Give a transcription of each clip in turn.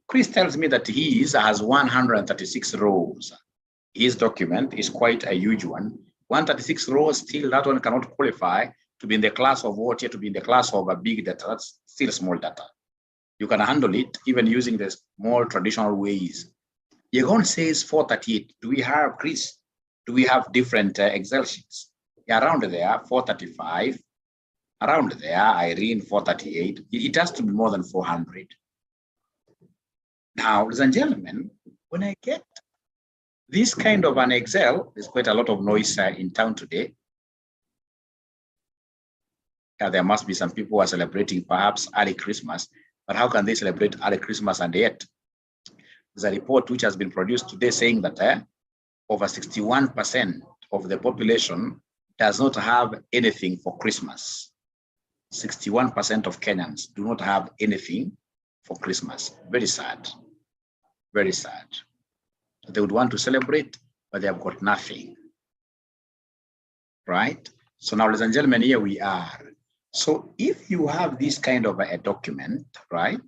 Chris tells me that his has 136 rows. His document is quite a huge one. 136 rows, still that one cannot qualify to be in the class of what, to be in the class of a big data. That's still small data. You can handle it even using the more traditional ways. Yegon says 438. Do we have, Chris? Do we have different Excel sheets? Yeah, around there, 435. Around there, Irene, 438. It has to be more than 400. Now, ladies and gentlemen, when I get this kind of an Excel, there's quite a lot of noise in town today. There must be some people who are celebrating perhaps early Christmas, but how can they celebrate early Christmas and yet? There's a report which has been produced today saying that over 61% of the population does not have anything for Christmas. 61% of Kenyans do not have anything for Christmas. Very sad, very sad. They would want to celebrate, but they have got nothing, right? So now, ladies and gentlemen, here we are. So if you have this kind of a document, right,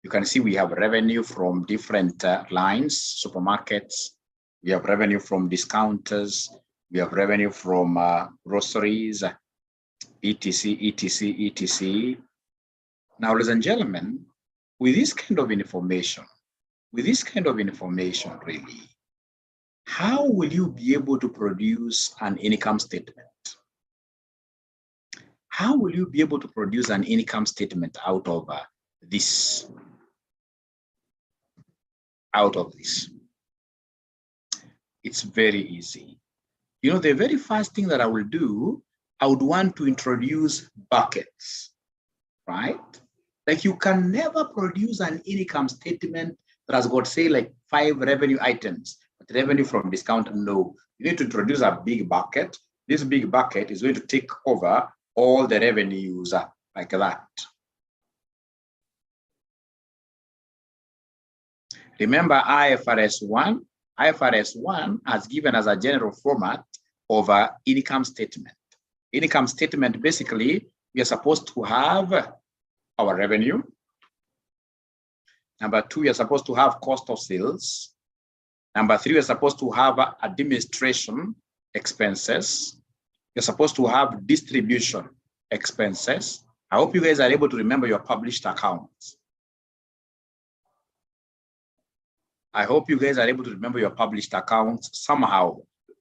you can see we have revenue from different lines, supermarkets, we have revenue from discounters, we have revenue from groceries, etc., etc., etc. Now, ladies and gentlemen, with this kind of information, really, how will you be able to produce an income statement? How will you be able to produce an income statement out of this? It's very easy. You know, the very first thing that I will do, I would want to introduce buckets, right? Like you can never produce an income statement that has got, say, like 5 revenue items, but revenue from discount, no. You need to introduce a big bucket. This big bucket is going to take over all the revenues like that. Remember IFRS 1? IFRS 1 has given us a general format of an income statement. Income statement, basically, we are supposed to have our revenue. Number 2, we are supposed to have cost of sales. Number 3, we are supposed to have administration expenses. You're supposed to have distribution expenses. I hope you guys are able to remember your published accounts. I hope you guys are able to remember your published accounts somehow,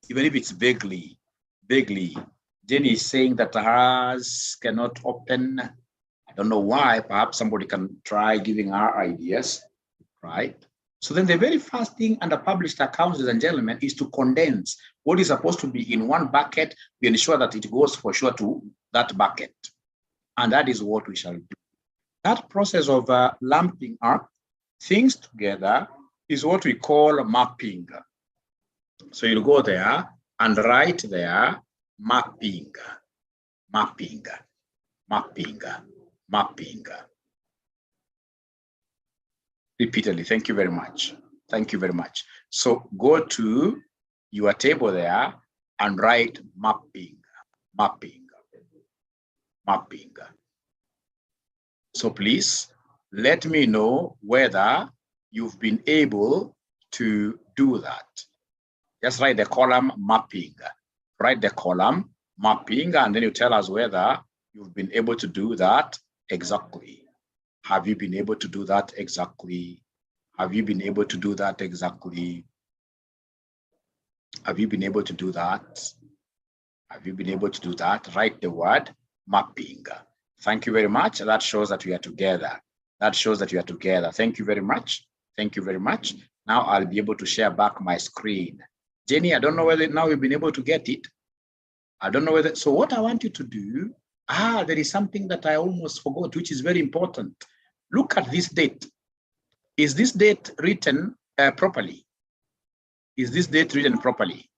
even if it's vaguely. Jenny is saying that hers cannot open. I don't know why. Perhaps somebody can try giving her ideas, right? So then the very first thing under published accounts, ladies and gentlemen, is to condense what is supposed to be in one bucket. We ensure that it goes for sure to that bucket. And that is what we shall do. That process of lumping up things together is what we call mapping. So you'll go there and write there, mapping. Repeatedly. Thank you very much. Thank you very much. So go to your table there and write mapping. So please let me know whether you've been able to do that. Just write the column mapping. Write the column mapping, and then you tell us whether you've been able to do that exactly. Have you been able to do that exactly? Have you been able to do that exactly? Have you been able to do that? Have you been able to do that? Write the word mapping. Thank you very much. That shows that we are together. That shows that we are together. Thank you very much. Thank you very much. Now I'll be able to share back my screen. Jenny, I don't know whether now you've been able to get it. I don't know whether, so what I want you to do, there is something that I almost forgot, which is very important. Look at this date. Is this date written properly? Is this date written properly?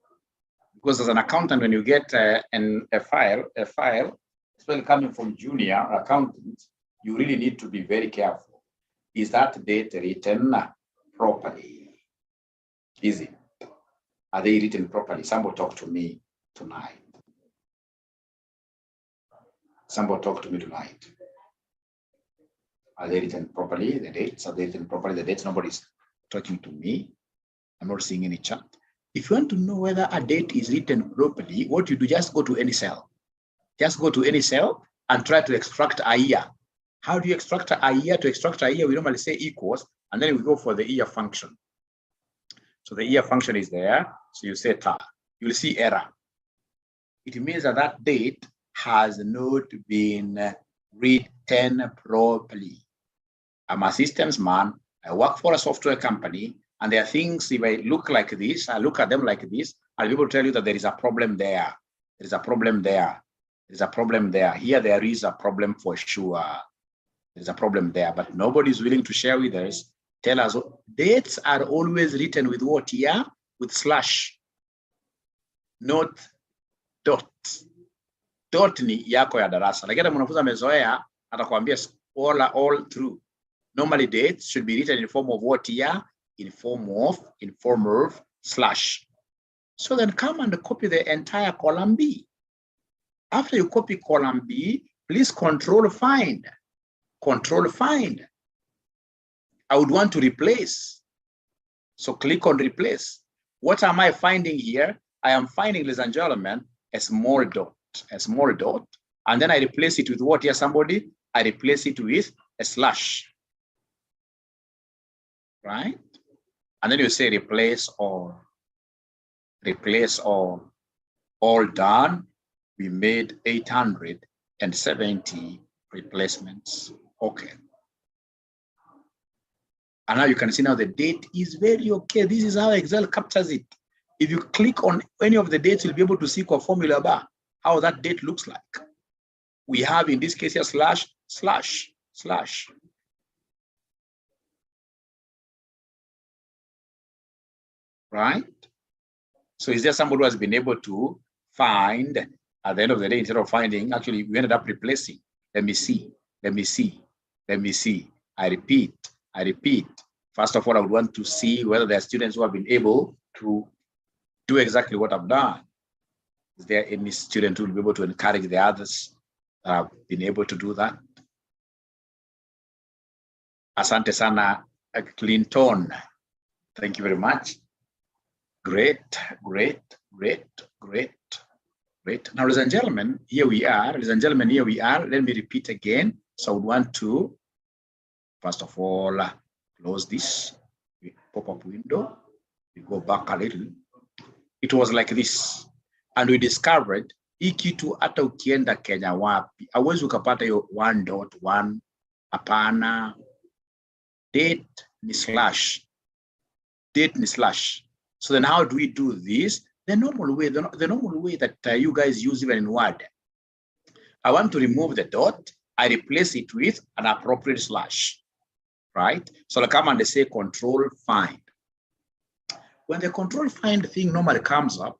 Because as an accountant, when you get a file, especially coming from junior accountants, you really need to be very careful. Is that date written properly? Is it? Are they written properly? Somebody talk to me tonight. Somebody talk to me tonight. Are they written properly? The dates, are they written properly? The dates, nobody's talking to me. I'm not seeing any chat. If you want to know whether a date is written properly, what you do, just go to any cell. Just go to any cell and try to extract a year. How do you extract a year? To extract a year, we normally say equals, and then we go for the year function. So the year function is there. So you say tar. You'll see error. It means that that date has not been written properly. I'm a systems man. I work for a software company, and there are things, if I look like this, I look at them like this, I'll be able to tell you that there is a problem there. There is a problem there. There's a problem there. Here, there is a problem for sure. There's a problem there, but nobody is willing to share with us. Tell us, dates are always written with what here? With slash, not dot. Dot ni yako ya darasa. Lakini mwanafunzi amezoea atakwambia all through. Normally dates should be written in form of what here? In form of slash. So then come and copy the entire column B. After you copy column B, please control find. Control find. I would want to replace. So click on replace. What am I finding here? I am finding, ladies and gentlemen, a small dot. And then I replace it with what here, somebody? I replace it with a slash. Right? And then you say replace all. Replace all. All done. We made 870 replacements. Okay. And now you can see now the date is very okay. This is how Excel captures it. If you click on any of the dates, you'll be able to see a formula bar, how that date looks like. We have in this case here slash, slash, slash. Right? So is there somebody who has been able to find at the end of the day, instead of finding, actually we ended up replacing. Let me see. I repeat. First of all, I would want to see whether there are students who have been able to do exactly what I've done. Is there any student who will be able to encourage the others that have been able to do that? Asante sana, Clinton. Thank you very much. Great. Now, ladies and gentlemen, here we are. Let me repeat again. So I would want to, first of all, close this pop-up window. We go back a little. It was like this. And we discovered, hii kitu hata ukienda Kenya wapi, hauwezi ukapata hiyo 1.1, hapana. Date ni slash. So then how do we do this? The normal way that you guys use even in Word. I want to remove the dot. I replace it with an appropriate slash, right? So I come and say control find. When the control find thing normally comes up,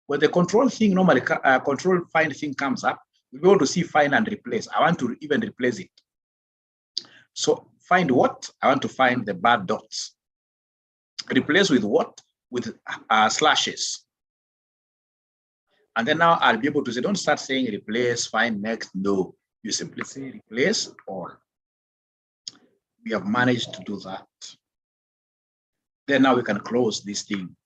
when the control find thing comes up, we go to see find and replace. I want to even replace it. So find what? I want to find the bad dots. Replace with what? With slashes. And then now I'll be able to say, don't start saying replace, find next. No, you simply say replace all. We have managed to do that. Then now we can close this thing.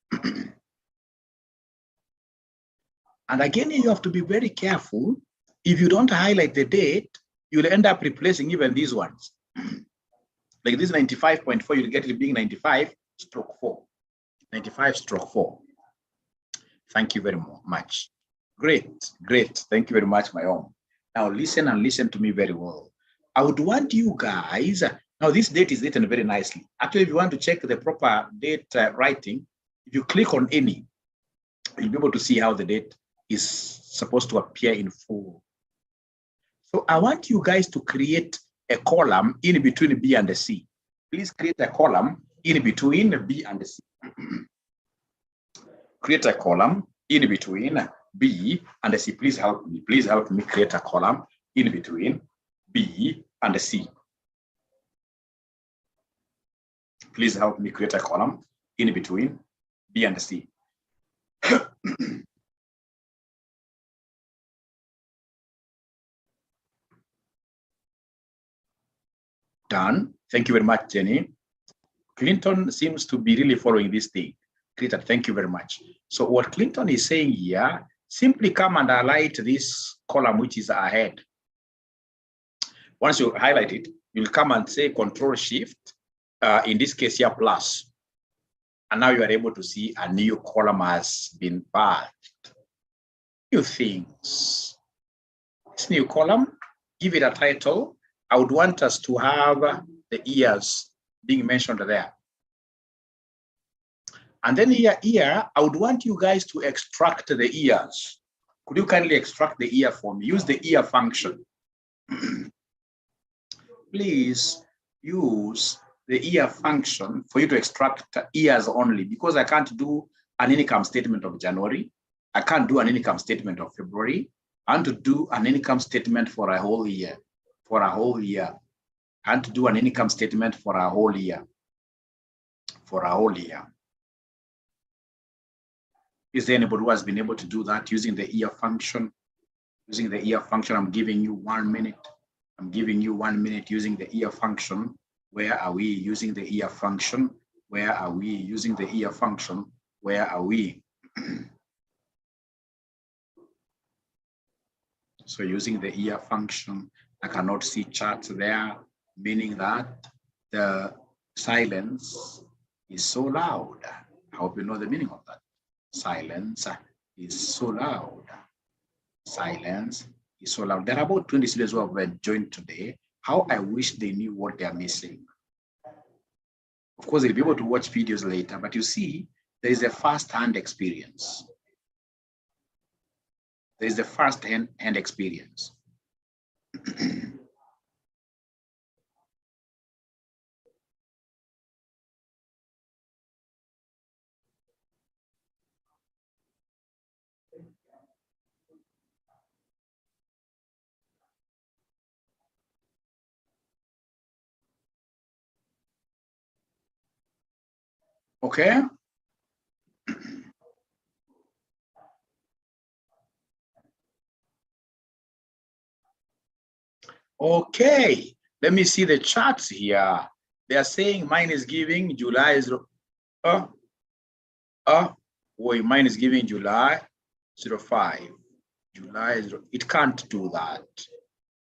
And again, you have to be very careful. If you don't highlight the date, you'll end up replacing even these ones. Like this 95.4, you'll get it being 95/4. 95/4. Thank you very much. Great. Thank you very much, my own. Now listen and listen to me very well. I would want you guys, now this date is written very nicely. Actually, if you want to check the proper date writing, if you click on any, you'll be able to see how the date is supposed to appear in full. So I want you guys to create a column in between B and the C. Please create a column in between B and the C. Create a column in between B and the C. Please help me. Please help me create a column in between B and the C. Please help me create a column in between B and the C. Done. Thank you very much, Jenny. Clinton seems to be really following this thing. Clinton, thank you very much. So what Clinton is saying here, simply come and highlight this column which is ahead. Once you highlight it, you'll come and say Control Shift, in this case here, plus. And now you are able to see a new column has been birthed. New things. This new column, give it a title. I would want us to have the years being mentioned there. And then here, I would want you guys to extract the years. Could you kindly extract the year for me? Use the year function. Please use the year function for you to extract years only, because I can't do an income statement of January. I can't do an income statement of February. I want to do an income statement for a whole year. For a whole year. I want to do an income statement for a whole year. For a whole year. Is there anybody who has been able to do that using the year function? Using the year function, I'm giving you 1 minute. I'm giving you 1 minute using the year function. Where are we using the year function? Where are we using the year function? Where are we? So using the year function, I cannot see charts there, meaning that the silence is so loud. I hope you know the meaning of that. Silence is so loud. Silence is so loud. There are about 20 students who have joined today. How I wish they knew what they are missing. Of course, they'll be able to watch videos later, but you see, there is a first-hand experience. There is a first-hand experience. Okay. Okay, let me see the charts here. They are saying mine is giving July is mine is giving July 05. July 0. It can't do that.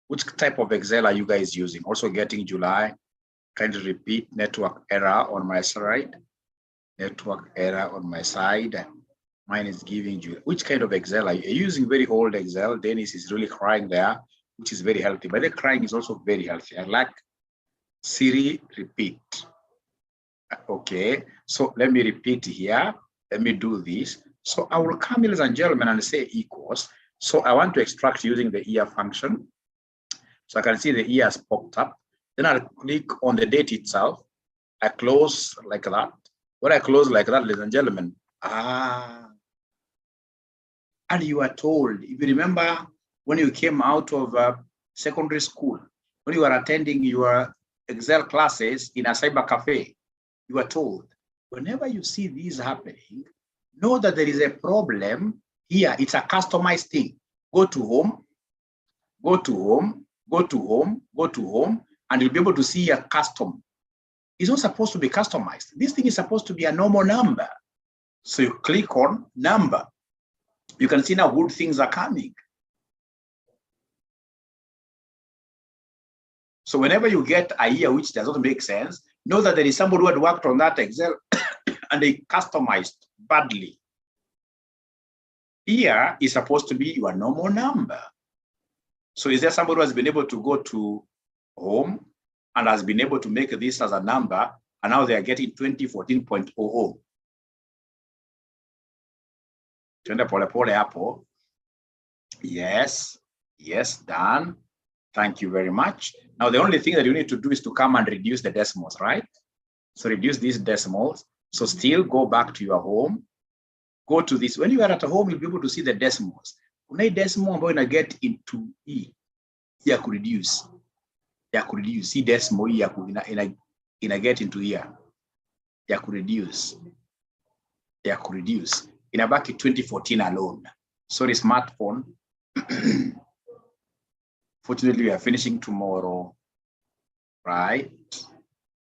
Which type of Excel are you guys using? Also getting July. Kindly repeat. Network error on my side. Network error on my side. Mine is giving July. Which kind of Excel are you using? Very old Excel. Dennis is really crying there, which is very healthy. But the crying is also very healthy. I like Siri repeat. Okay, so let me repeat here. Let me do this. So I will come, ladies and gentlemen, and say equals. So I want to extract using the year function. So I can see the year has popped up. Then I'll click on the date itself. I close like that. When I close like that, ladies and gentlemen, and you are told, if you remember when you came out of secondary school, when you are attending your Excel classes in a cyber cafe, you are told, whenever you see these happening, know that there is a problem here. It's a customized thing. Go to home, go to home, go to home, go to home, and you'll be able to see a custom. It's not supposed to be customized. This thing is supposed to be a normal number. So you click on number. You can see now good things are coming. So whenever you get a year which does not make sense, know that there is somebody who had worked on that Excel and they customized badly. Here is supposed to be your normal number. So is there somebody who has been able to go to home and has been able to make this as a number, and now they are getting 2014.00? Yes, yes, done. Thank you very much. Now, the only thing that you need to do is to come and reduce the decimals, right? So reduce these decimals. So still go back to your home. Go to this. When you are at home, you'll be able to see the decimals. When a decimal, I'm going to get into E. Here could reduce. Here could reduce. See decimal here could in a get into here. Here could reduce. Here could reduce. In a back in 2014 alone. Sorry, smartphone. Fortunately, we are finishing tomorrow. right?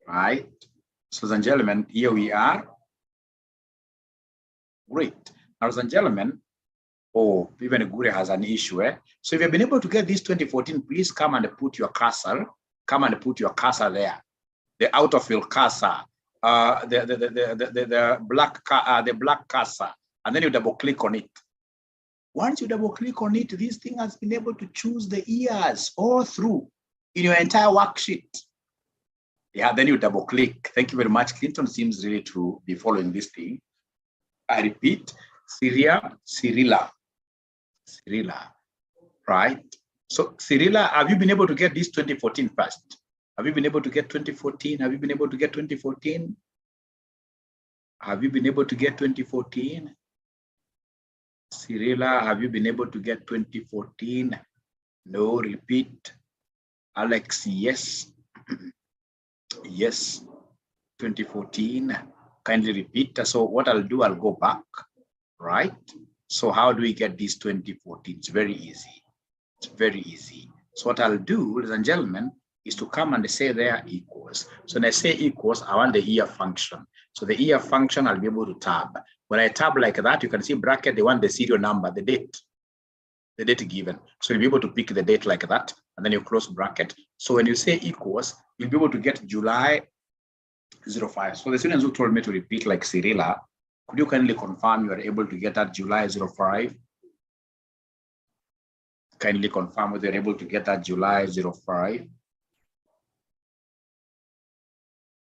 Right? So, ladies and gentlemen, here we are. Great. Now, ladies and gentlemen, oh, even Gure has an issue. So if you've been able to get this 2014, please come and put your cursor. Come and put your cursor there. The autofill cursor, the black cursor, and then you double click on it. Once you double click on it, this thing has been able to choose the years all through in your entire worksheet. Yeah, then you double click. Thank you very much. Clinton seems really to be following this thing. I repeat, Cyrilla, right? So Cyrilla, have you been able to get this 2014 first? Have you been able to get 2014? Have you been able to get 2014? Have you been able to get 2014? Cyrilla, have you been able to get 2014? No, repeat. Alex, yes. Yes, 2014. Kindly repeat. So what I'll do, I'll go back, right? So how do we get this 2014? It's very easy. It's very easy. So what I'll do, ladies and gentlemen, is to come and say there equals. So when I say equals, I want the year function. So the year function, I'll be able to tab. When I tab like that, you can see bracket, they want the serial number, the date given. So you'll be able to pick the date like that, and then you close bracket. So when you say equals, you'll be able to get July 05. So the students who told me to repeat like Cyrilla, could you kindly confirm you are able to get that July 05? Kindly confirm whether you're able to get that July 05.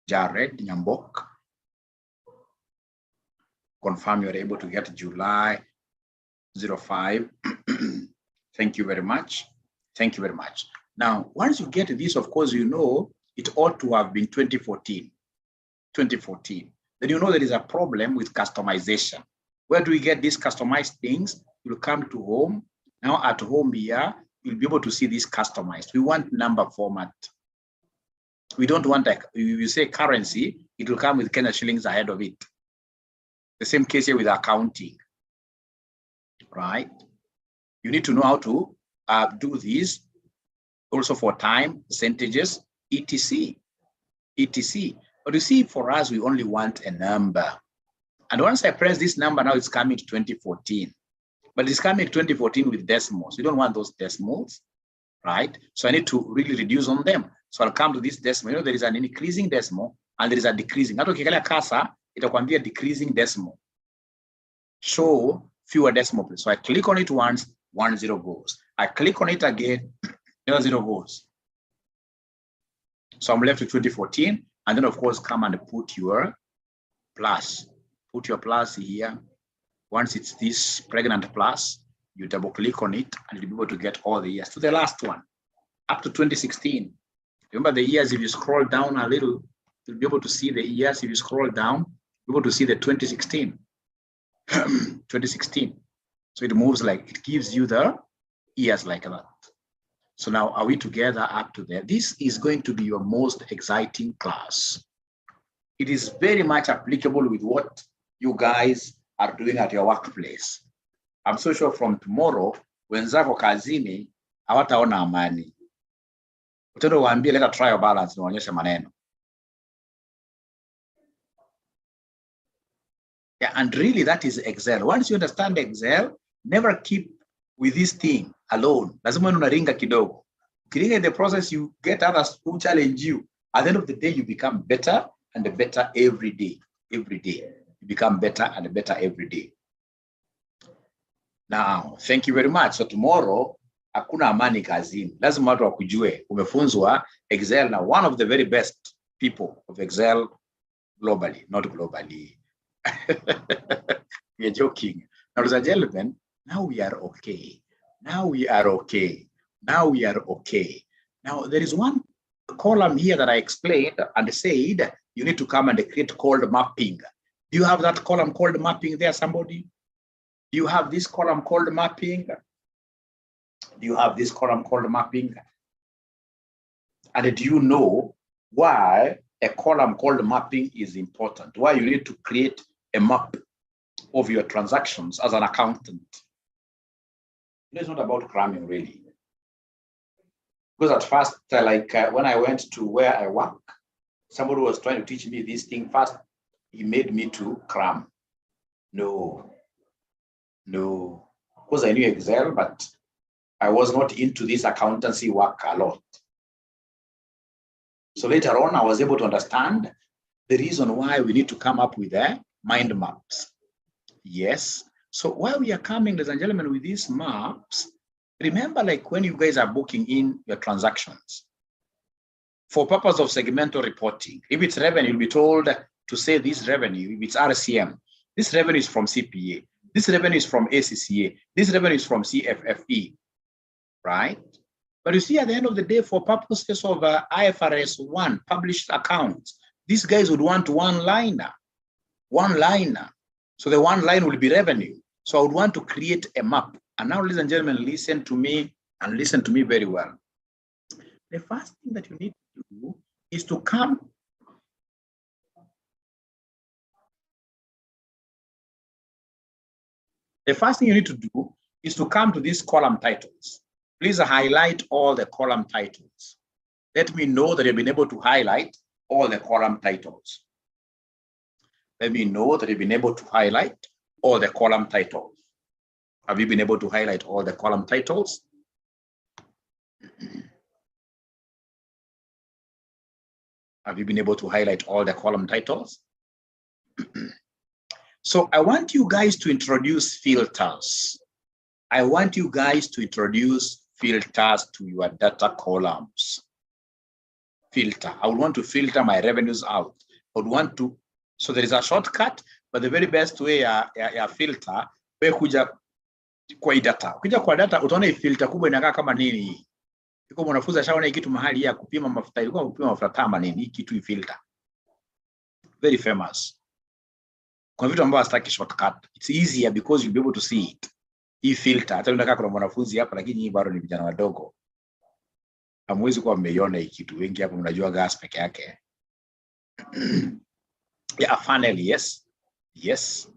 Jared Nyambok. Confirm you're able to get July 05. Thank you very much. Thank you very much. Now, once you get this, of course, you know it ought to have been 2014. 2014. Then you know there is a problem with customization. Where do we get these customized things? You'll come to home. Now at home here, you'll be able to see this customized. We want number format. We don't want, like, you say currency, it will come with Kenya shillings ahead of it. The same case here with accounting, right? You need to know how to do this also for time, percentages, etc. But you see, for us, we only want a number. And once I press this number, now it's coming to 2014. But it's coming to 2014 with decimals. We don't want those decimals, right? So I need to really reduce on them. So I'll come to this decimal. You know, there is an increasing decimal and there is a decreasing. Hata ukiangalia kasa, itakwambia decreasing decimal. Show fewer decimal places. So I click on it once, 1 0 goes. I click on it again, 0 goes. So I'm left with 2014. And then, of course, come and put your plus. Put your plus here. Once it's this pregnant plus, you double click on it and you'll be able to get all the years to the last one, up to 2016. Remember the years, if you scroll down a little, you'll be able to see the years. If you scroll down, you'll be able to see the 2016. 2016. So it moves like, it gives you the years like that. So now, are we together up to there? This is going to be your most exciting class. It is very much applicable with what you guys are doing at your workplace. I'm so sure from tomorrow, wenzako kazini, hawataona amani. Utendo waambie leta trial balance na waonyeshe maneno. Yeah, and really that is Excel. Once you understand Excel, never keep with this thing alone. Lazima unaringa kidogo. Ukiringa in the process, you get others who challenge you. At the end of the day, you become better and better every day. Every day. You become better and better every day. Now, thank you very much. So tomorrow, hakuna amani kazini. Lazima watu wakujue. Umefunzwa Excel na one of the very best people of Excel globally, not globally. We are joking. Now, ladies and gentlemen, now we are okay. Now we are okay. Now we are okay. Now, there is one column here that I explained and said you need to come and create called mapping. Do you have that column called mapping there, somebody? Do you have this column called mapping? Do you have this column called mapping? And do you know why a column called mapping is important? Why you need to create a map of your transactions as an accountant? It's not about cramming, really. Because at first, when I went to where I work, somebody was trying to teach me this thing. First, he made me to cram. No. Because I knew Excel, but I was not into this accountancy work a lot. So later on, I was able to understand the reason why we need to come up with mind maps. Yes. So while we are coming, ladies and gentlemen, with these maps, remember, like when you guys are booking in your transactions, for purpose of segmental reporting, if it's revenue, you'll be told to say this revenue, if it's RCM, this revenue is from CPA, this revenue is from ACCA, this revenue is from CFFE, right? But you see, at the end of the day, for purposes of IFRS 1 published accounts, these guys would want one-liner. So the one line will be revenue. So I would want to create a map. And now, ladies and gentlemen, listen to me and listen to me very well. The first thing that you need to do is to come. The first thing you need to do is to come to these column titles. Please highlight all the column titles. Let me know that you've been able to highlight all the column titles. Let me know that you've been able to highlight all the column titles. Have you been able to highlight all the column titles? Have you been able to highlight all the column titles? So I want you guys to introduce filters. I want you guys to introduce filters to your data columns. Filter. I would want to filter my revenues out. I would want to, so there is a shortcut, but the very best way ya filter, we kuja kwa data. Kuja kwa data, utaona filter kubwa inakaa kama nini. Iko mwanafunzi ashaona kitu mahali ya kupima mafuta, ilikuwa kupima mafuta kama nini, kitu filter. Very famous. Kwa vitu ambavyo hastaki shortcut, it's easier because you'll be able to see it. Hii filter, hata unataka kuna mwanafunzi hapa lakini hii bado ni vijana wadogo. Hamwezi kuwa mmeiona hii kitu, wengi hapa mnajua gas peke yake. Yeah, funnel, yes. So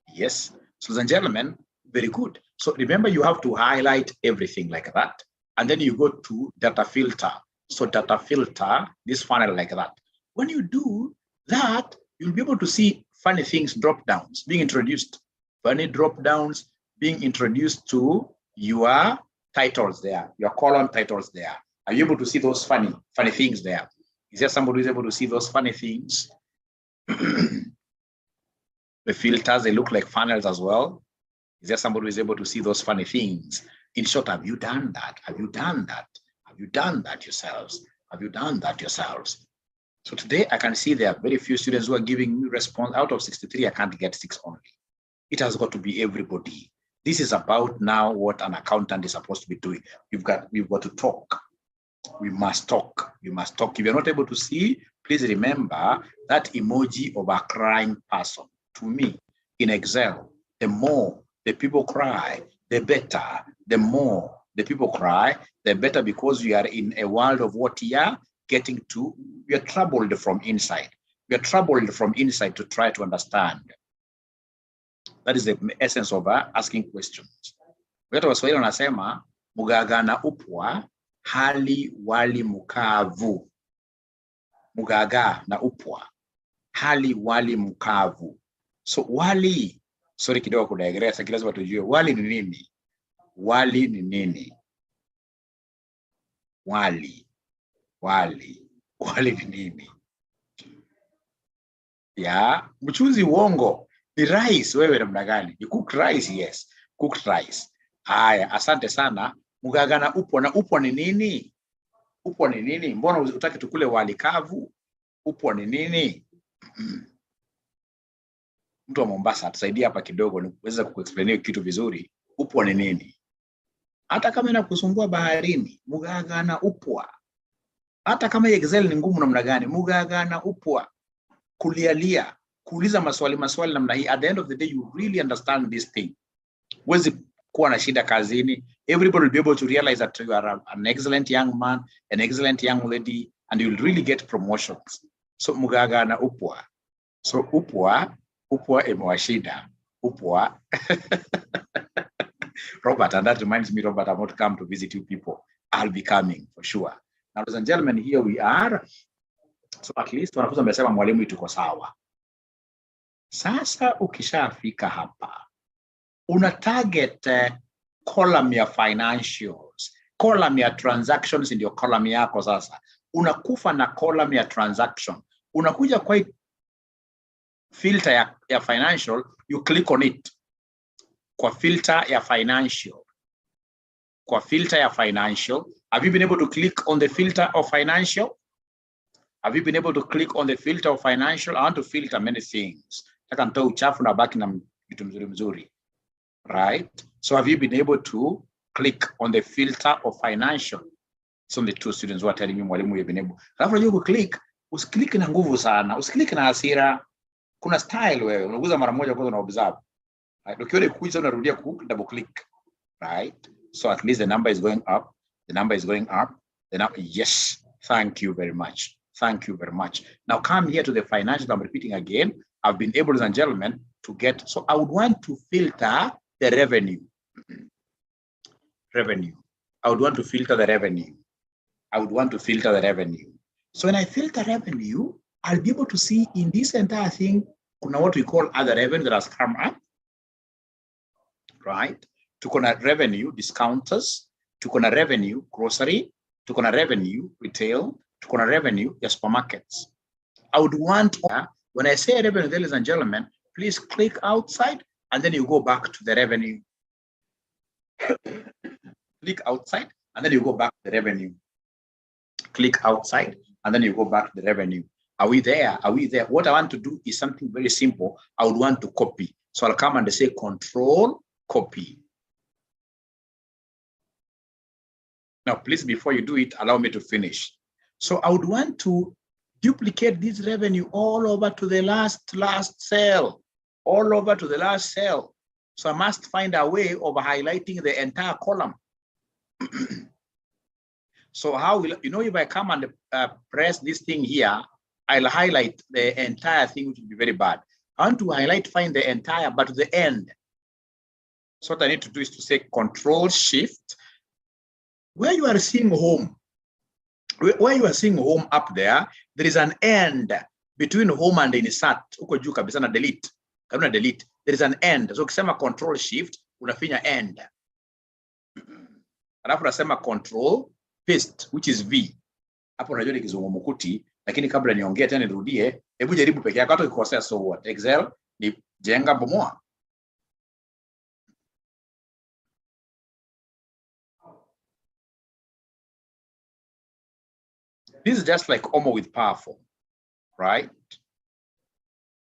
ladies and gentlemen, very good. So remember, you have to highlight everything like that. And then you go to data filter. So data filter, this funnel like that. When you do that, you'll be able to see funny things, drop downs being introduced. Funny drop downs being introduced to your titles there, your column titles there. Are you able to see those funny things there? Is there somebody who's able to see those funny things? The filters, they look like funnels as well. Is there somebody who is able to see those funny things? In short, have you done that? Have you done that? Have you done that yourselves? Have you done that yourselves? So today I can see there are very few students who are giving me response. Out of 63, I can't get 6 only. It has got to be everybody. This is about now what an accountant is supposed to be doing. We've got to talk. We must talk. We must talk. If you're not able to see, please remember that emoji of a crying person. To me, in Excel, the more the people cry, the better. The more the people cry, the better, because we are in a world of what we are getting to. We are troubled from inside. We are troubled from inside to try to understand. That is the essence of asking questions. Wetu Waswahili wanasema mugaga na upwa hali wali mukavu. Mugaga na upwa hali wali mukavu. So wali, sorry kidogo kudigress, lazima tujue wali ni nini? Wali ni nini? Wali ni nini? Ya, mchuzi uongo. Ni rice, wewe namna gani? You cook rice, yes. Cooked rice. Haya, asante sana. Mugaga na upwa ni nini? Upwa ni nini? Mbona utaki tukule wali kavu? Upwa ni nini? Mtu wa Mombasa tusaidia hapa kidogo niweze kuexplain kitu vizuri. Upwa ni nini? Hata kama inakusumbua baharini, mugaga na upwa. Hata kama Excel ni ngumu namna gani, mugaga na upwa. Kulialia, kuuliza maswali namna hii. At the end of the day, you really understand this thing. Huwezi kuwa na shida kazini. Everybody will be able to realize that you are an excellent young man, an excellent young lady, and you will really get promotions. So mugaga na upwa. So upwa imewashida. Upwa. Robert, and that reminds me, Robert, I've not come to visit you people. I'll be coming for sure. Now, ladies and gentlemen, here we are. So at least wanafunzi wamesema mwalimu tuko sawa. Sasa ukishafika hapa, una target column ya financials, column ya transactions ndio column yako sasa. Unakufa na column ya transaction. Unakuja kwa filter ya financial, you click on it. Kwa filter ya financial. Kwa filter ya financial, have you been able to click on the filter of financial? Have you been able to click on the filter of financial? I want to filter many things. Nataka nitoe uchafu na baki na vitu mzuri. Right? So have you been able to click on the filter of financial? So the two students who are telling me mwalimu you've been able. Alafu unajua ku-click, usiklik na nguvu sana, usiklik na hasira. Kuna style wewe, unaguza mara moja kwanza na observe. Right? Ukiona kuja unarudia ku double click. Right? So at least the number is going up. The number is going up. Yes. Thank you very much. Thank you very much. Now come here to the financial. I'm repeating again. I've been able, ladies and gentlemen, to get. So I would want to filter the revenue. Revenue. I would want to filter the revenue. I would want to filter the revenue. So when I filter revenue, I'll be able to see in this entire thing, what we call other revenue that has come up. Right? Tukona revenue discounters, tukona revenue grocery, tukona revenue retail, tukona revenue supermarkets. I would want, when I say revenue, ladies and gentlemen, please click outside and then you go back to the revenue. Click outside and then you go back to the revenue. Click outside and then you go back to the revenue. Are we there? Are we there? What I want to do is something very simple. I would want to copy. So I'll come and say control copy. Now, please, before you do it, allow me to finish. So I would want to duplicate this revenue all over to the last cell, all over to the last cell. So I must find a way of highlighting the entire column. So how will, if I come and press this thing here, I'll highlight the entire thing, which will be very bad. I want to find the entire, but to the end. So what I need to do is to say Control Shift. Where you are seeing home, where you are seeing home up there, there is an end between home and insert. Uko juu kabisa na delete. Kabla delete, there is an end. So ukisema Control Shift, unafinya end. Alafu unasema Control Paste, which is V. Hapo unajua ni kizungumkuti, lakini kabla niongee tena nirudie, hebu jaribu peke yako hata ukikosea so what. Excel ni jenga bomoa. This is just like Omo with Powerful, right?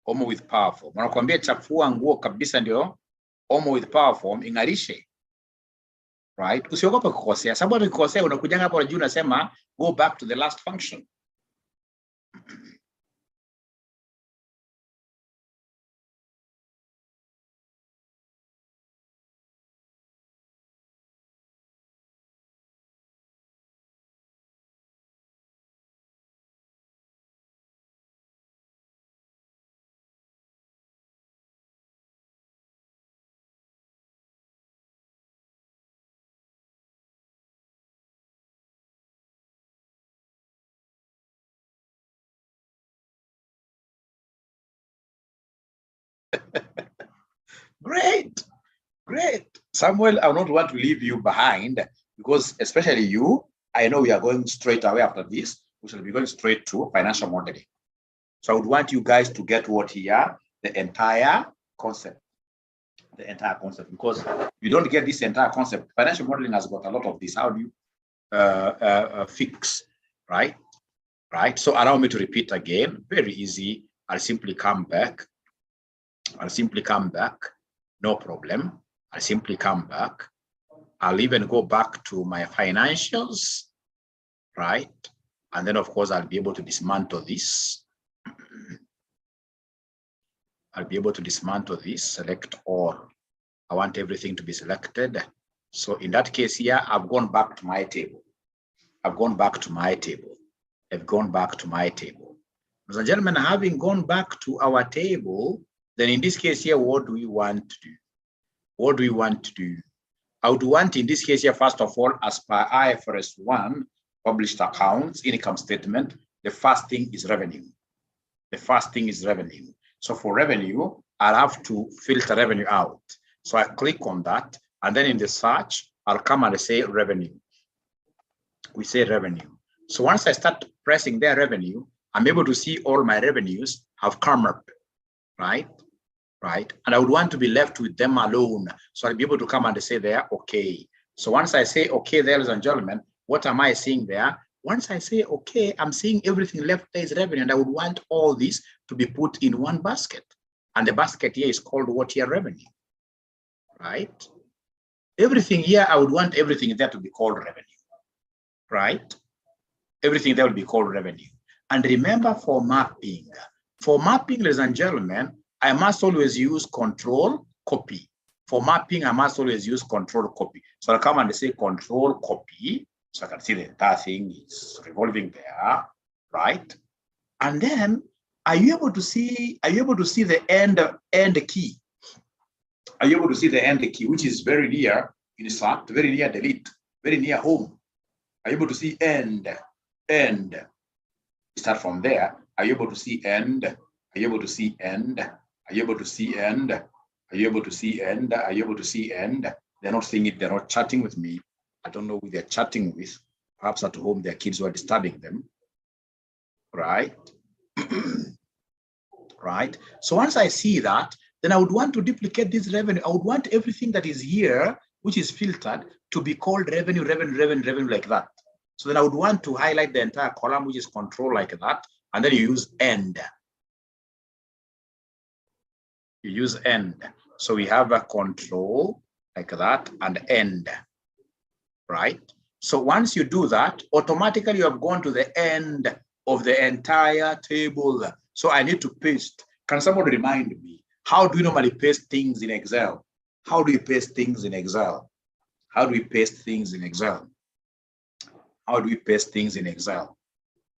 Omo with Powerful. Wanakuambia chafua nguo kabisa ndio Omo with Powerful ing'arishe. Right? Usiogope kukosea. Sababu ukikosea unakujanga hapo juu unasema go back to the last function. Great. Samuel, I would not want to leave you behind because especially you, I know we are going straight away after this. We shall be going straight to financial modeling. So I would want you guys to get what here, the entire concept. The entire concept, because you don't get this entire concept. Financial modeling has got a lot of this. How do you fix, right? Right. So allow me to repeat again. Very easy. I'll simply come back. No problem. I'll simply come back. I'll even go back to my financials, right? And then, of course, I'll be able to dismantle this. Select all. I want everything to be selected. So in that case here, I've gone back to my table. Ladies and gentlemen, having gone back to our table, then in this case here, what do we want to do? I would want in this case here, first of all, as per IFRS 1, published accounts, income statement, the first thing is revenue. The first thing is revenue. So for revenue, I'll have to filter revenue out. So I click on that, and then in the search, I'll come and say revenue. We say revenue. So once I start pressing their revenue, I'm able to see all my revenues have come up, right? Right? And I would want to be left with them alone. So I'll be able to come and say there, okay. So once I say, okay, there, ladies and gentlemen, what am I seeing there? Once I say, okay, I'm seeing everything left there is revenue, and I would want all this to be put in one basket. And the basket here is called what here? Revenue, right? Everything here, I would want everything there to be called revenue, right? Everything there will be called revenue. And remember, for mapping, ladies and gentlemen, I must always use control copy. For mapping, I must always use control copy. So I'll come and say control copy. So I can see the entire thing is revolving there, right? And then, are you able to see the end key? Are you able to see the end key, which is very near insert, very near delete, very near home? Are you able to see end? Start from there. Are you able to see end? Are you able to see end? Are you able to see end? Are you able to see end? Are you able to see end? They're not seeing it. They're not chatting with me. I don't know who they're chatting with. Perhaps at home, their kids were disturbing them. Right? Right? So once I see that, then I would want to duplicate this revenue. I would want everything that is here, which is filtered, to be called revenue like that. So then I would want to highlight the entire column, which is control like that, and then you use end. You use end. So we have a control like that and end, right? So once you do that, automatically you have gone to the end of the entire table. So I need to paste. Can somebody remind me, how do we normally paste things in Excel? How do we paste things in Excel? How do we paste things in Excel? How do we paste things in Excel?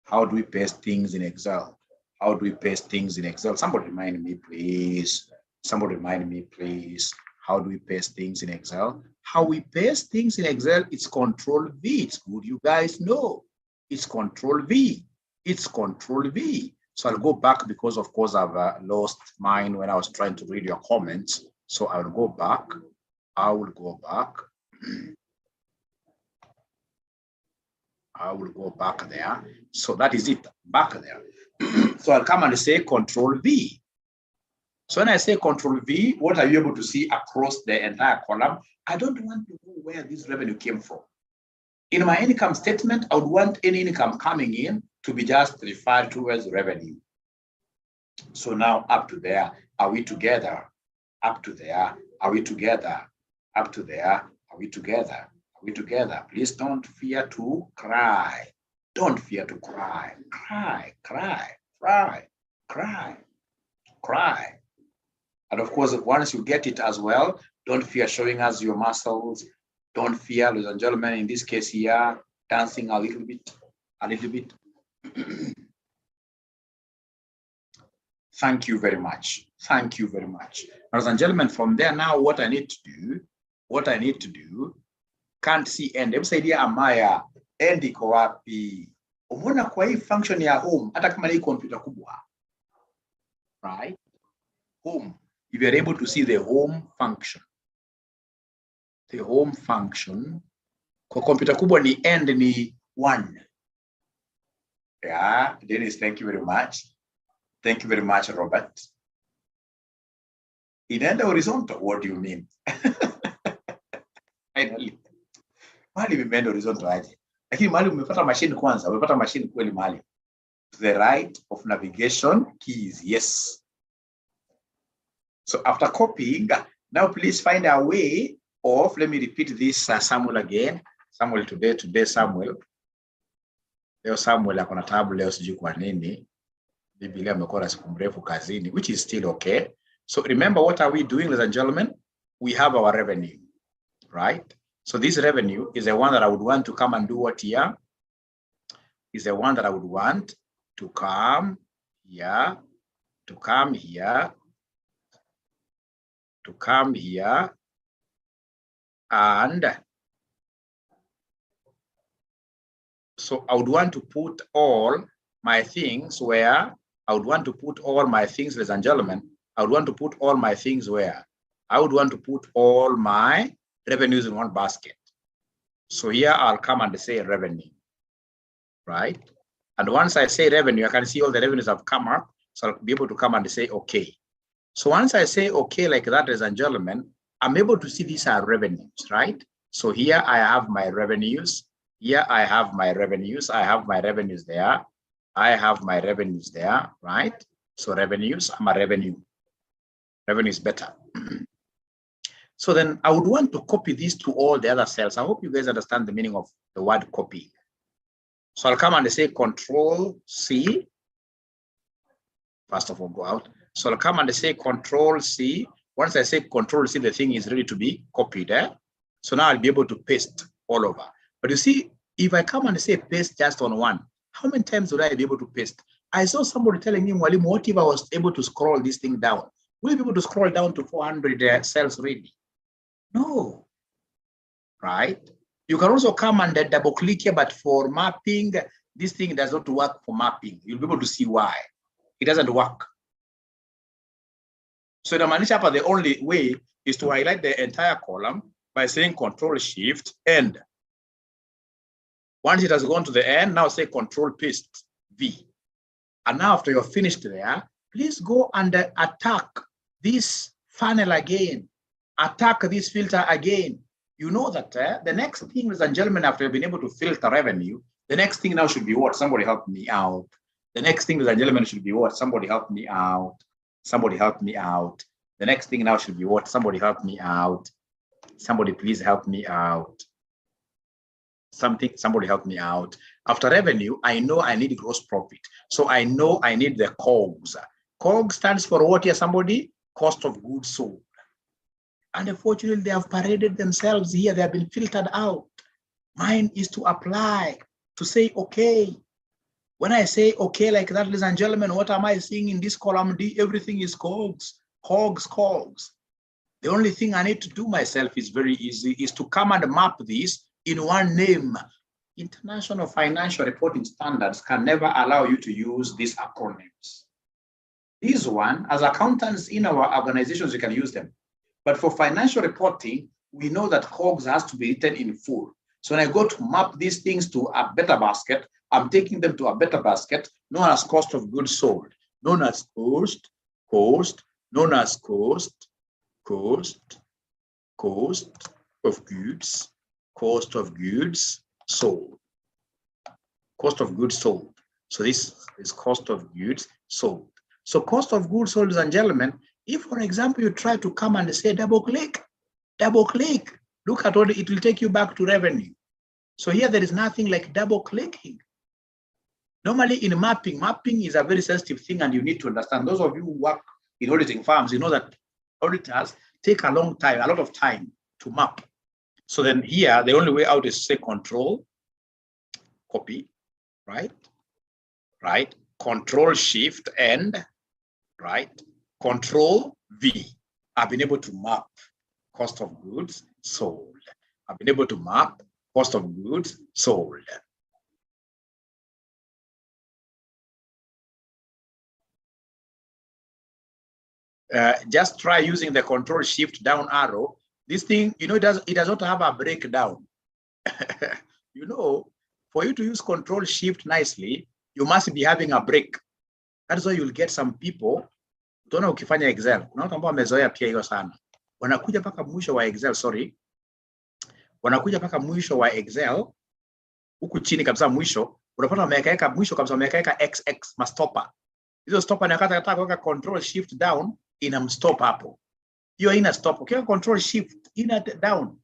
How do we paste things in Excel? How do we paste things in Excel? Somebody remind me, please. Somebody remind me, please. How do we paste things in Excel? How we paste things in Excel, it's Control V. It's good you guys know. It's Control V. It's Control V. So I'll go back because, of course, I've lost mine when I was trying to read your comments. So I will go back. I will go back. I will go back there. So that is it, back there. So I'll come and say Control V. So when I say Control V, what are you able to see across the entire column? I don't want to know where this revenue came from. In my income statement, I would want any income coming in to be just referred to as revenue. So now up to there, are we together? Up to there, are we together? Up to there, are we together? Are we together? Please don't fear to cry. Don't fear to cry. Cry, cry, cry, cry, cry. And of course, once you get it as well, don't fear showing us your muscles. Don't fear, ladies and gentlemen, in this case here, dancing a little bit, a little bit. Thank you very much. Thank you very much. Ladies and gentlemen, from there now, what I need to do, can't see end. Hebu saidia Amaya, end iko wapi? Umeona kwa hii function ya home, hata kama ni kompyuta kubwa. Right? Home. If you're able to see the home function. The home function. Kwa kompyuta kubwa ni end ni 1. Yeah, Dennis, thank you very much. Thank you very much, Robert. In end horizontal, what do you mean? Finally. Mahali vimeenda horizontal aje. Lakini mahali umepata machine kwanza, umepata machine kweli mahali. To the right of navigation keys, yes. So after copying, now please find a way of, let me repeat this, Samuel again. Samuel today Samuel. Leo Samuel akona taabu leo sijui kwa nini. Biblia amekuwa na siku mrefu kazini, which is still okay. So remember, what are we doing, ladies and gentlemen? We have our revenue, right? So this revenue is the one that I would want to come and do what here? Is the one that I would want to come here, to come here, to come here, And so I would want to put all my things where I would want to put all my things, ladies and gentlemen. I would want to put all my things where I would want to put all my revenues in one basket. So here I'll come and say revenue, right? And once I say revenue, I can see all the revenues have come up. So I'll be able to come and say, okay. So once I say, okay, like that, ladies and gentlemen, I'm able to see these are revenues, right? So here I have my revenues. Here I have my revenues. I have my revenues there. I have my revenues there, right? So revenues, I'm a revenue. Revenue is better. So then I would want to copy these to all the other cells. I hope you guys understand the meaning of the word copy. So I'll come and say Control C. First of all, go out. So I'll come and say Control C. Once I say Control C, the thing is ready to be copied. So now I'll be able to paste all over. But you see, if I come and say paste just on one, how many times would I be able to paste? I saw somebody telling me, Mwalimu, what if I was able to scroll this thing down? Will you be able to scroll down to 400 cells really? No, right? You can also come and double click here, but for mapping, this thing does not work for mapping. You'll be able to see why. It doesn't work. So the only way is to highlight the entire column by saying Control Shift End. Once it has gone to the end, now say Control Paste V. And now after you're finished there, please go and attack this funnel again. Attack this filter again. You know that the next thing, ladies and gentlemen, after you've been able to filter revenue, the next thing now should be what? Somebody help me out. The next thing, ladies and gentlemen, should be what? Somebody help me out. Somebody help me out. The next thing now should be what? Somebody help me out. Somebody please help me out. Somebody help me out. After revenue, I know I need gross profit. So I know I need the COGS. COGS stands for what here, somebody? Cost of goods sold. And unfortunately, they have paraded themselves here. They have been filtered out. Mine is to apply, to say, okay. When I say, okay, like that, ladies and gentlemen, what am I seeing in this column D? Everything is COGS, COGS, COGS. The only thing I need to do myself is very easy, is to come and map this in one name. International Financial Reporting Standards can never allow you to use these acronyms. This one, as accountants in our organizations, you can use them. But for financial reporting, we know that COGS has to be written in full. So when I go to map these things to a better basket, I'm taking them to a better basket known as cost of goods sold, known as cost, known as cost of goods, cost of goods sold. Cost of goods sold. So this is cost of goods sold. So cost of goods sold, ladies and gentlemen, if, for example, you try to come and say double click, look at what it will take you back to revenue. So here there is nothing like double clicking. Normally in mapping is a very sensitive thing and you need to understand. Those of you who work in auditing firms, you know that auditors take a lot of time to map. So then here, the only way out is to say Control, copy, right? Control Shift End, right? Control V. I've been able to map cost of goods sold. I've been able to map cost of goods sold. Just try using the Control Shift down arrow. This thing, you know, it does not have a breakdown. You know, for you to use Control Shift nicely, you must be having a break. That's why you'll get some people. Utaona ukifanya Excel, kuna watu ambao wamezoea pia hiyo sana. Wanakuja mpaka mwisho wa Excel, wanakuja mpaka mwisho wa Excel, huku chini kabisa mwisho, unapata wameweka mwisho kabisa wameweka XX mastopper. Hizo stopper ni wakati nataka kuweka Control Shift down inamstop hapo. Hiyo ina stop. Ukiweka Control Shift ina down,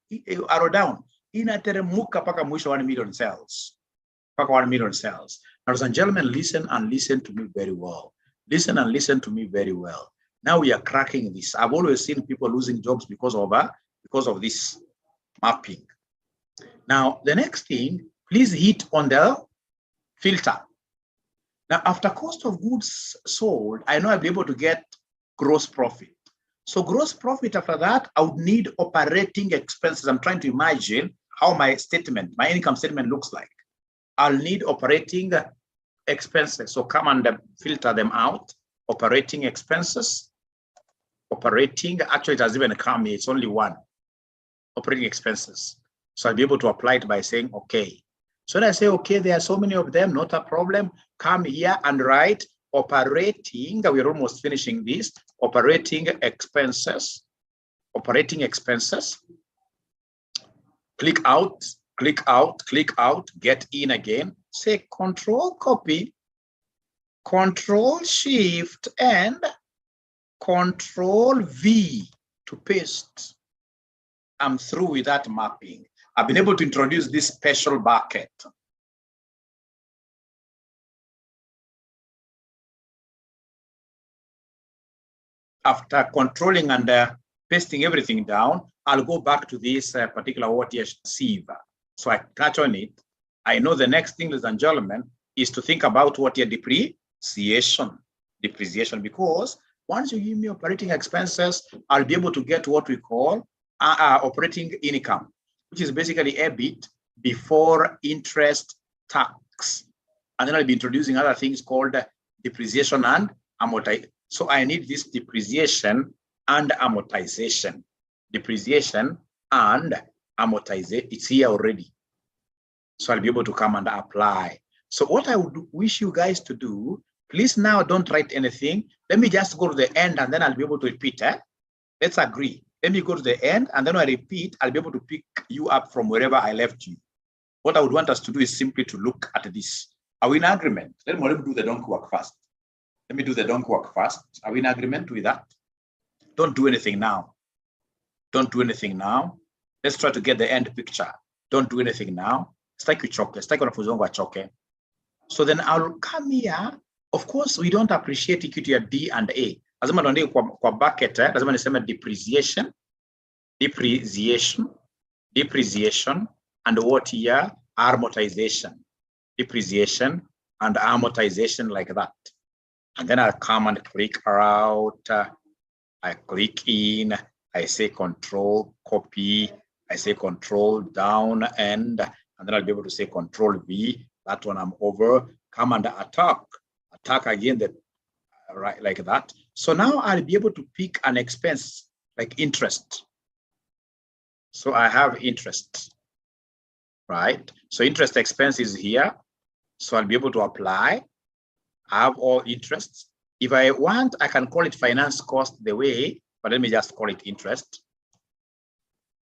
arrow down, inateremka mpaka mwisho 1 million cells. Mpaka 1 million cells. Ladies and gentlemen, listen and listen to me very well. Listen and listen to me very well. Now we are cracking this. I've always seen people losing jobs because of this mapping. Now, the next thing, please hit on the filter. Now, after cost of goods sold, I know I'll be able to get gross profit. So gross profit after that, I would need operating expenses. I'm trying to imagine how my income statement looks like. I'll need operating expenses. So come and filter them out. Operating expenses. Operating, actually it has even come here, it's only one. Operating expenses. So I'll be able to apply it by saying, okay. So when I say, okay, there are so many of them, not a problem. Come here and write operating, we're almost finishing this, operating expenses, click out, click out, click out, get in again, say control copy, control shift and control V to paste. I'm through with that mapping. I've been able to introduce this special bucket. After controlling and pasting everything down, I'll go back to this particular OTS sieve. So I touch on it. I know the next thing, ladies and gentlemen, is to think about what your depreciation, because once you give me operating expenses, I'll be able to get what we call operating income, which is basically EBIT before interest, tax. And then I'll be introducing other things called depreciation and amortization. So I need this depreciation and amortization. Depreciation and amortization, it's here already. So I'll be able to come and apply. So what I would wish you guys to do, please now don't write anything. Let me just go to the end and then I'll be able to repeat. Let's agree. Let me go to the end and then when I repeat, I'll be able to pick you up from wherever I left you. What I would want us to do is simply to look at this. Are we in agreement? Let me do the donkey work first. Let me do the donkey work first. Are we in agreement with that? Don't do anything now. Don't do anything now. Let's try to get the end picture. Don't do anything now. So then I'll come here. Of course, we don't appreciate equity at D and A. Lazima tuandike kwa bucket, lazima niseme depreciation, and what here? Amortization. Depreciation and amortization like that. And then I'll come and click out. I click in. I say control copy. I say control down and then I'll be able to say control V. That one I'm over. Come and attack. Attack again, right like that. So now I'll be able to pick an expense like interest. So I have interest, right? So interest expense is here. So I'll be able to apply. I have all interests. If I want, I can call it finance cost the way, but let me just call it interest.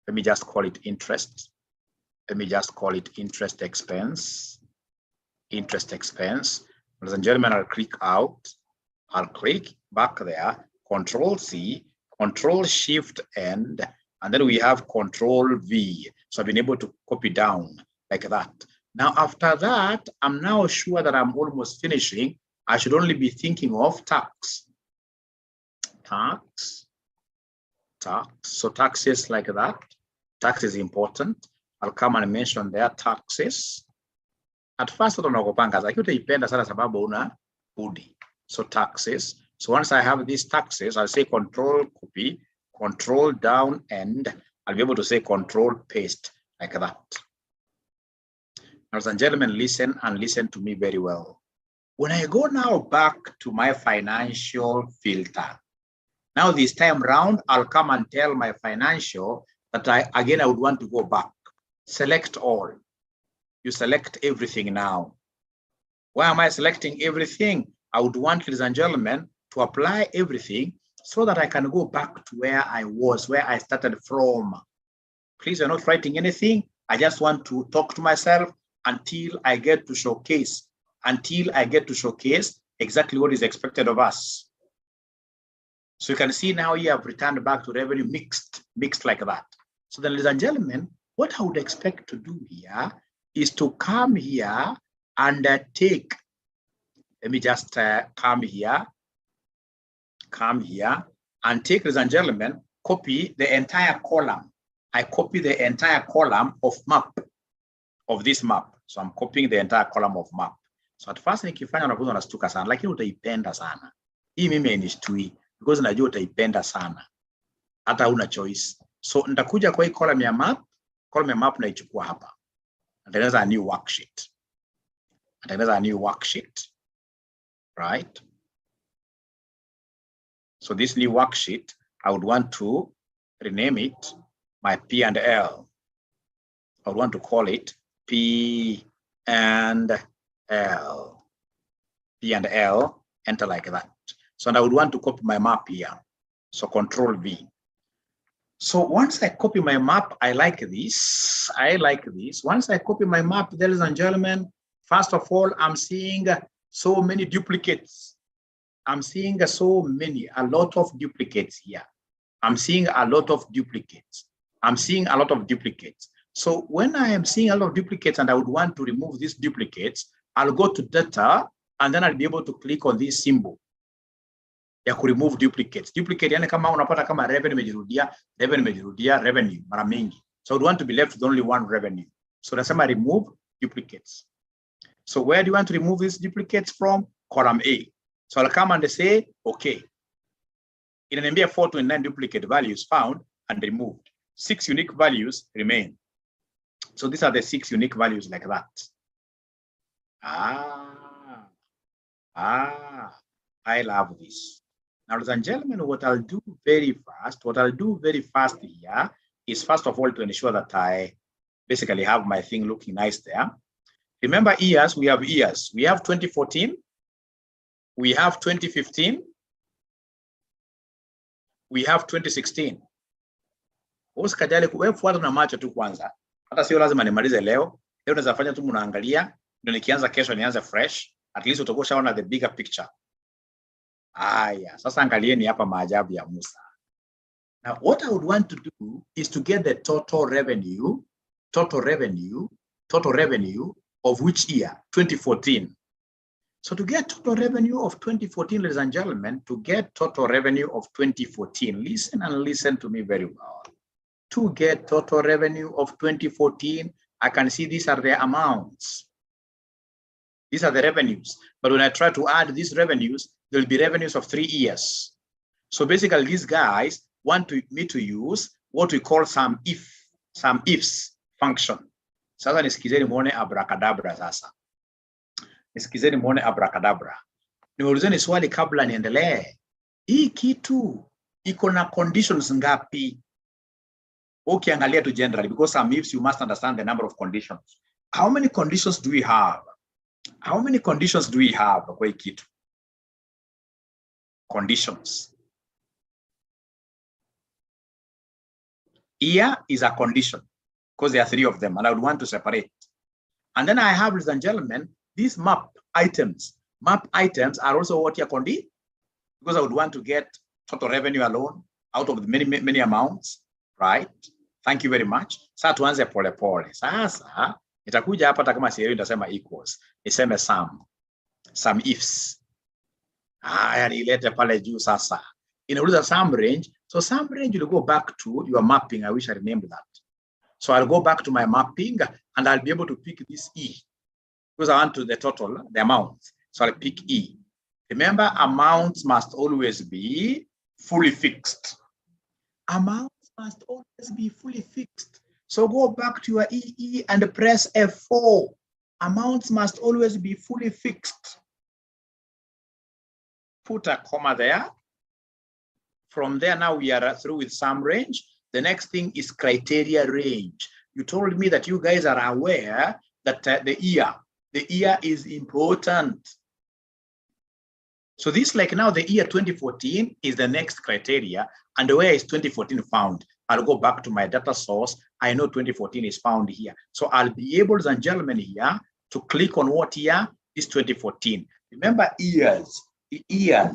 Let me just call it interest. Let me just call it interest expense. Interest expense. Ladies and gentlemen, I'll click out. I'll click back there. Control C, Control Shift and then we have Control V. So I've been able to copy down like that. Now, after that, I'm now sure that I'm almost finishing. I should only be thinking of tax. Tax. So taxes like that. Tax is important. I'll come and mention their taxes. At first, I don't know sana so taxes. So once I have these taxes, I'll say control copy, control down, and I'll be able to say control paste like that. Ladies and gentlemen, listen and listen to me very well. When I go now back to my financial filter, now this time round, I'll come and tell my financial that I would want to go back. Select all. You select everything now. Why am I selecting everything? I would want, ladies and gentlemen, to apply everything so that I can go back to where I was, where I started from. Please, you're not writing anything. I just want to talk to myself until I get to showcase, exactly what is expected of us. So you can see now you have returned back to revenue mixed like that. So then, ladies and gentlemen, what I would expect to do here is to come here and take, let me just come here and take, ladies and gentlemen, copy the entire column. I copy the entire column of map, of this map. So I'm copying the entire column of map. So at first nikifanya unakuwa unastuka sana, lakini utaipenda sana. Hii mimi inishtui because najua utaipenda sana. hata una choice. So nitakuja kwa hii column ya map naichukua hapa. Natengeneza a new worksheet. Natengeneza a new worksheet. Right? So this new worksheet, I would want to rename it my P&L. I would want to call it P&L. P&L, enter like that. So I would want to copy my map here. So Control V. So once I copy my map, I like this. Once I copy my map, ladies and gentlemen, first of all, I'm seeing so many duplicates. I'm seeing a lot of duplicates here. I'm seeing a lot of duplicates. So when I am seeing a lot of duplicates and I would want to remove these duplicates, I'll go to data and then I'll be able to click on this symbol. Ya ku remove duplicates. Duplicate yani kama unapata kama revenue imejirudia, revenue mara mingi. So I would want to be left with only one revenue. So nasema remove duplicates. So where do you want to remove these duplicates from? Column A. So I'll come and say, okay. Inaniambia 429 duplicate values found and removed. 6 unique values remain. So these are the 6 unique values like that. I love this. Now, ladies and gentlemen, what I'll do very fast here is first of all to ensure that I basically have my thing looking nice there. Remember years, we have years. We have 2014, we have 2015, we have 2016. Usikajali kufuata na macho tu kwanza. Hata sio lazima nimalize leo. Leo naweza fanya tu mnaangalia, ndio nikianza kesho nianze fresh. At least utakuwa shaona the bigger picture. Aya, sasa angalieni hapa maajabu ya Musa. Now what I would want to do is to get the total revenue of which year? 2014. So to get total revenue of 2014, ladies and gentlemen, to get total revenue of 2014, listen and listen to me very well. To get total revenue of 2014, I can see these are the amounts. These are the revenues. But when I try to add these revenues, there will be revenues of 3 years. So basically, these guys want me to use what we call some ifs function. Sasa nisikizeni muone abracadabra sasa. Nisikizeni muone abracadabra. Niulizeni swali kabla niendelee. Hii kitu iko na conditions ngapi? Ukiangalia tu generally, because some ifs you must understand the number of conditions. How many conditions do we have? How many conditions do we have kwa hii kitu? Conditions. Year is a condition because there are 3 of them and I would want to separate. And then I have, ladies and gentlemen, these map items. Map items are also what you condition because I would want to get total revenue alone out of the many amounts, right? Thank you very much. Sasa tuanze pole pole. Sasa nitakuja hapa kama sielewi nitasema equals. Niseme some ifs. Nilete pale juu sasa. Inauliza sum range. So sum range will go back to your mapping. I wish I remember that. So I'll go back to my mapping and I'll be able to pick this E because I want to the total, the amount. So I'll pick E. Remember, amounts must always be fully fixed. Amounts must always be fully fixed. So go back to your EE and press F4. Amounts must always be fully fixed. Put a comma there. From there, now we are through with sum range. The next thing is criteria range. You told me that you guys are aware that the year is important. So this, like now, the year 2014 is the next criteria. And where is 2014 found? I'll go back to my data source. I know 2014 is found here. So I'll be able, ladies and gentlemen, here to click on what year is 2014. Remember years. The year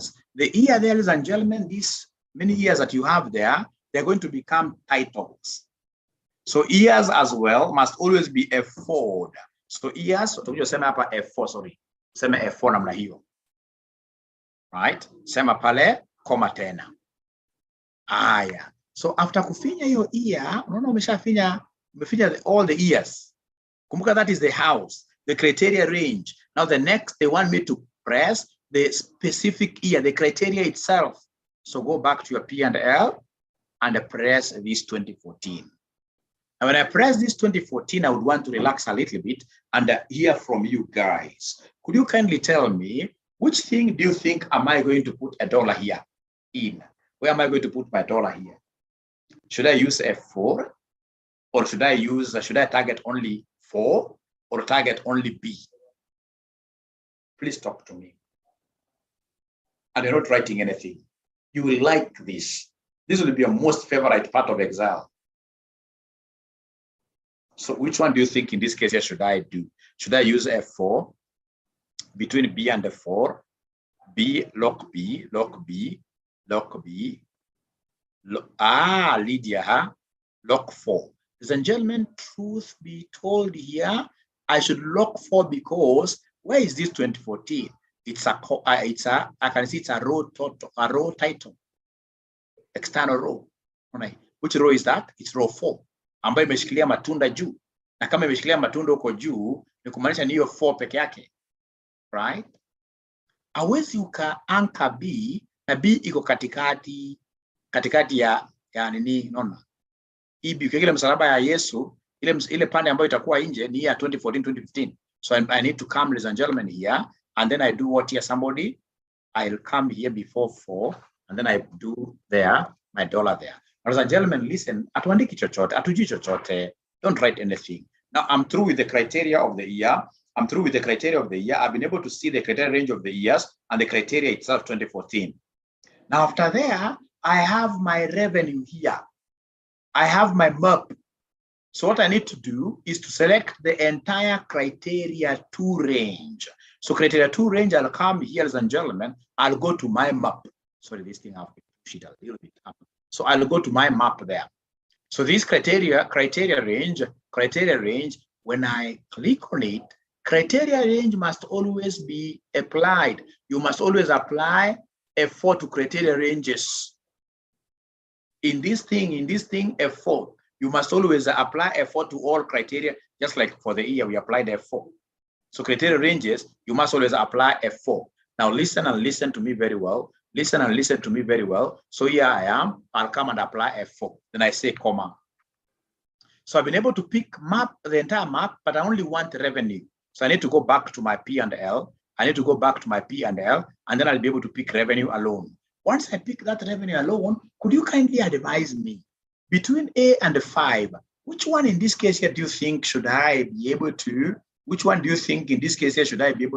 there, ladies and gentlemen, these many years that you have there, they're going to become titles. So years as well must always be F4. So years, sema hapa F4, sorry. Sema F4 namna hiyo. Right? Sema pale, koma tena. Aya. So after kufinya hiyo year, unaona umefinya all the years. Kumbuka that is the house, the criteria range. Now the next, they want me to press the specific year, the criteria itself. So go back to your P&L. and press this 2014. And when I press this 2014, I would want to relax a little bit and hear from you guys. Could you kindly tell me, which thing do you think am I going to put $1 here in? Where am I going to put my dollar here? Should I use F4? Or should I target only 4 or target only B? Please talk to me. And you're not writing anything. You will like this. This will be your most favorite part of Excel. So which one do you think in this case here should I do? Should I use F4 between B and F4? B, lock B, lock B, lock B. Lydia, lock 4. Ladies and gentlemen, truth be told here, I should lock 4 because where is this 2014? I can see it's a row title, external row. Right. Which row is that? It's row 4. Ambayo imeshikilia matunda juu. Na kama imeshikilia matunda huko juu, ni kumaanisha ni hiyo 4 peke yake. Right? Hawezi ukaanka B na B iko katikati ya nini, unaona? Ibi ukiangalia msalaba ya Yesu, ile pande ambayo itakuwa nje ni ya 2014 2015. So I need to come, ladies and gentlemen, here, and then I do what here? I'll come here before 4, and then I do there my dollar there. Ladies and gentlemen, listen, atuandiki chochote, atujui chochote, don't write anything. Now I'm through with the criteria of the year. I've been able to see the criteria range of the years and the criteria itself 2014. Now after there, I have my revenue here. I have my map. So what I need to do is to select the entire criteria 2 range. So criteria 2 range, I'll come here, ladies and gentlemen, I'll go to my map. Sorry, this thing I'll push it a little bit up. So I'll go to my map there. So this criteria range, when I click on it, criteria range must always be applied. You must always apply F4 to criteria ranges. In this thing, F4, you must always apply F4 to all criteria, just like for the year we applied F4. So criteria ranges, you must always apply F4. Now listen and listen to me very well. So here I am, I'll come and apply F4. Then I say comma. So I've been able to pick the entire map, but I only want revenue. So I need to go back to my P and L. And then I'll be able to pick revenue alone. Once I pick that revenue alone, could you kindly advise me between A and 5, which one in this case here do you think should I be able to,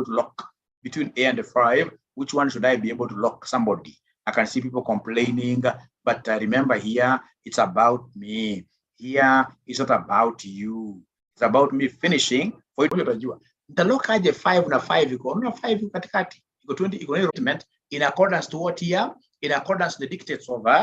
lock between A and 5? Which one should I be able to lock somebody? I can see people complaining, but remember here, it's about me. Here, it's not about you. It's about me finishing for you. The lock aje 5 na 5 iko na 5 iko katikati iko 20 iko in accordance to what here, in accordance to the dictates of